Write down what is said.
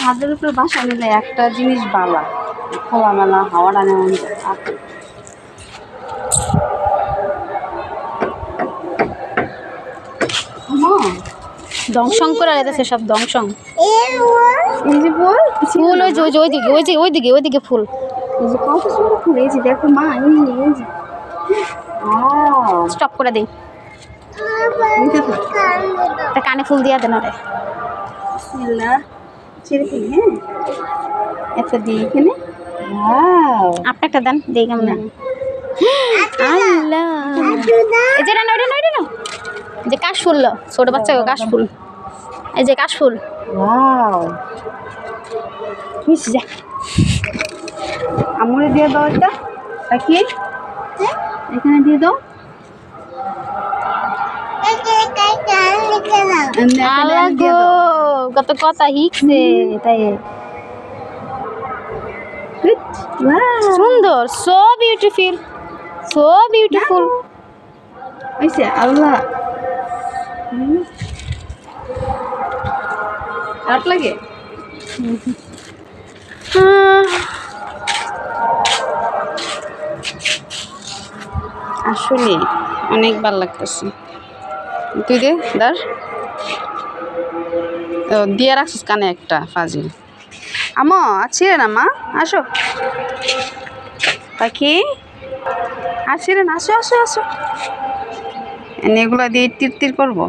ছাদের উপরে বাসা নিলে একটা জিনিস বালা, খোলামেলা হাওয়াটা নেওয়া যায়। দংশন করে যেতেছে সব দংশন। এই যে বল ফুল ওই যে ওইদিকে ওইদিকে ওইদিকে ফুল। এই যে কত সুন্দর ফুল, এই যে দেখো মা, এই যে স্টপ করে দেই, তা কানে ফুল দিয়া দেন রে। ছেড়ে দিই, হ্যাঁ একটা দিই এখানে। আপনি একটা দেন, দেই কেমন। আল্লাহ, এই যে না ওটা না, ওটা না, যে কাশফুল, ছোট বাচ্চা কাশফুল, এই যে কাশফুল। যা আমরে দিয়ে দাও, এটা রাখি এখানে দিয়ে দাও। কত কথা শিখছে তাই, সুন্দর, সো বিউটিফুল, সো বিউটিফুল। হইছে আল্লাহ, খারাপ লাগে। আসলে অনেক ভালো লাগতেছে। তুই দে দার দিয়ে রাখছিস কানে একটা ফাজিল। আমা আছে না মা, আসো পাখি, আসি রে না, আসো আসো আসো। এগুলা দিয়ে তীর তীর করবো।